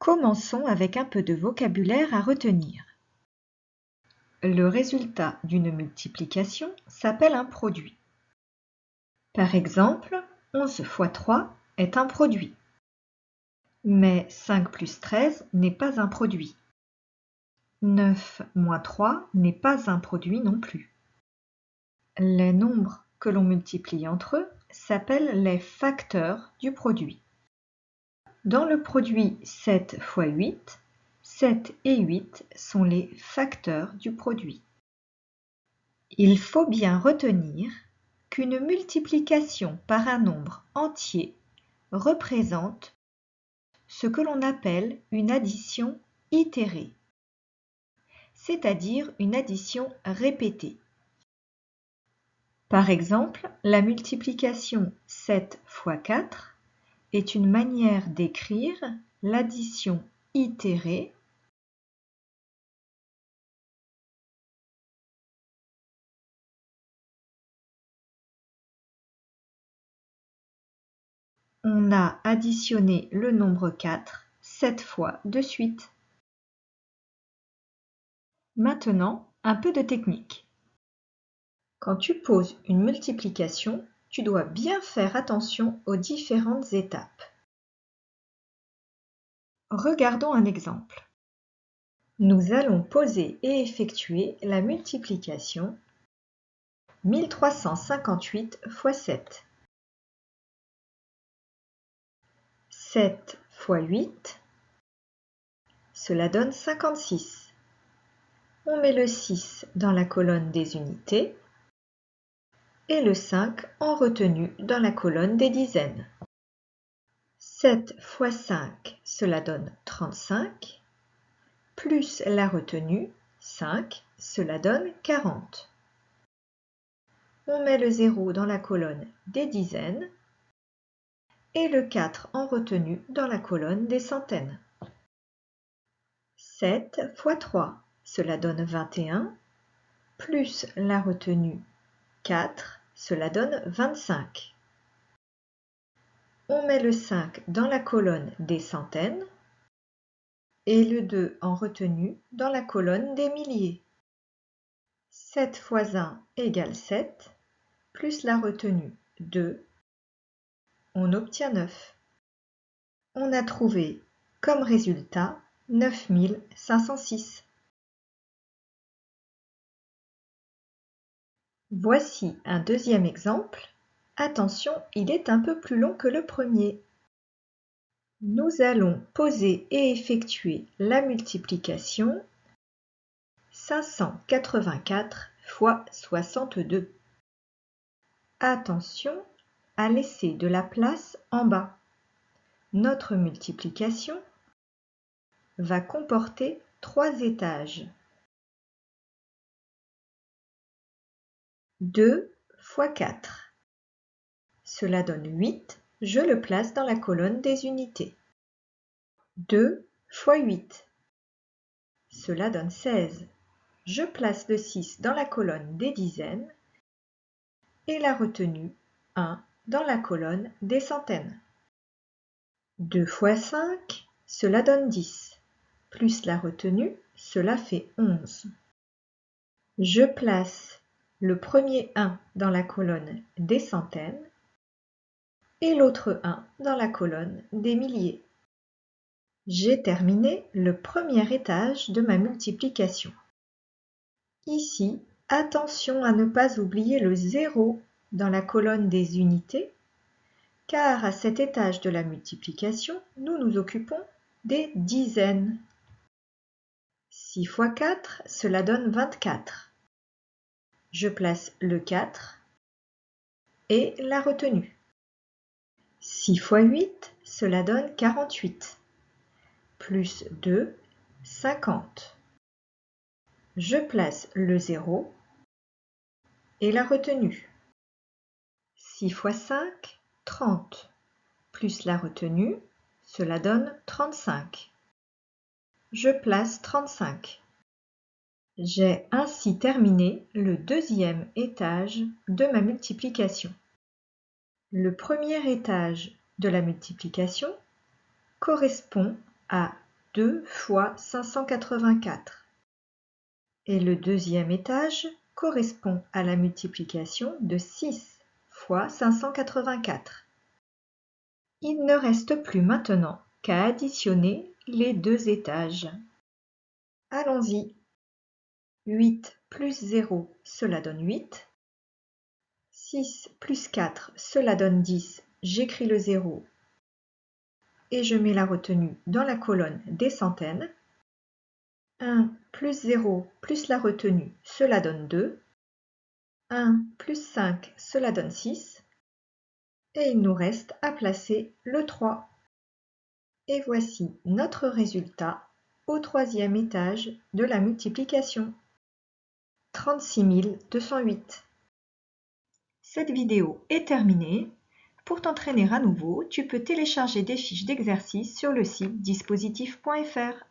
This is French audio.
Commençons avec un peu de vocabulaire à retenir. Le résultat d'une multiplication s'appelle un produit. Par exemple, 11 fois 3 est un produit. Mais 5 plus 13 n'est pas un produit. 9 moins 3 n'est pas un produit non plus. Les nombres que l'on multiplie entre eux s'appellent les facteurs du produit. Dans le produit 7 fois 8, 7 et 8 sont les facteurs du produit. Il faut bien retenir qu'une multiplication par un nombre entier représente ce que l'on appelle une addition itérée, c'est-à-dire une addition répétée. Par exemple, la multiplication 7 fois 4 est une manière d'écrire l'addition itérée on a additionné le nombre 4 7 fois de suite. Maintenant, un peu de technique. Quand tu poses une multiplication, tu dois bien faire attention aux différentes étapes. Regardons un exemple. Nous allons poser et effectuer la multiplication 1358 fois 7. 7 fois 8, cela donne 56. On met le 6 dans la colonne des unités et le 5 en retenue dans la colonne des dizaines. 7 fois 5, cela donne 35, plus la retenue, 5, cela donne 40. On met le 0 dans la colonne des dizaines et le 4 en retenue dans la colonne des centaines. 7 fois 3, cela donne 21, plus la retenue 4, cela donne 25. On met le 5 dans la colonne des centaines et le 2 en retenue dans la colonne des milliers. 7 fois 1 égale 7, plus la retenue 2, on obtient 9. On a trouvé comme résultat 9506. Voici un deuxième exemple. Attention, il est un peu plus long que le premier. Nous allons poser et effectuer la multiplication 584 fois 62. Attention à laisser de la place en bas. Notre multiplication va comporter 3 étages. 2 fois 4. Cela donne 8, je le place dans la colonne des unités. 2 fois 8. Cela donne 16. Je place le 6 dans la colonne des dizaines et la retenue 1 dans la colonne des centaines. 2 fois 5, cela donne 10. Plus la retenue, cela fait 11. Je place le premier 1 dans la colonne des centaines et l'autre 1 dans la colonne des milliers. J'ai terminé le premier étage de ma multiplication. Ici, attention à ne pas oublier le 0 dans la colonne des unités, car à cet étage de la multiplication, nous nous occupons des dizaines. 6 fois 4, cela donne 24. Je place le 4 et la retenue. 6 fois 8, cela donne 48. Plus 2, 50. Je place le 0 et la retenue. 6 fois 5, 30. Plus la retenue, cela donne 35. Je place 35. J'ai ainsi terminé le deuxième étage de ma multiplication. Le premier étage de la multiplication correspond à 2 fois 584. Et le deuxième étage correspond à la multiplication de 6 fois 584. Il ne reste plus maintenant qu'à additionner les deux étages. Allons-y. 8 plus 0, cela donne 8. 6 plus 4, cela donne 10. J'écris le 0 et je mets la retenue dans la colonne des centaines. 1 plus 0 plus la retenue, cela donne 2. 1 plus 5, cela donne 6. Et il nous reste à placer le 3. Et voici notre résultat au troisième étage de la multiplication. 36 208. Cette vidéo est terminée. Pour t'entraîner à nouveau, tu peux télécharger des fiches d'exercice sur le site dispositif.fr.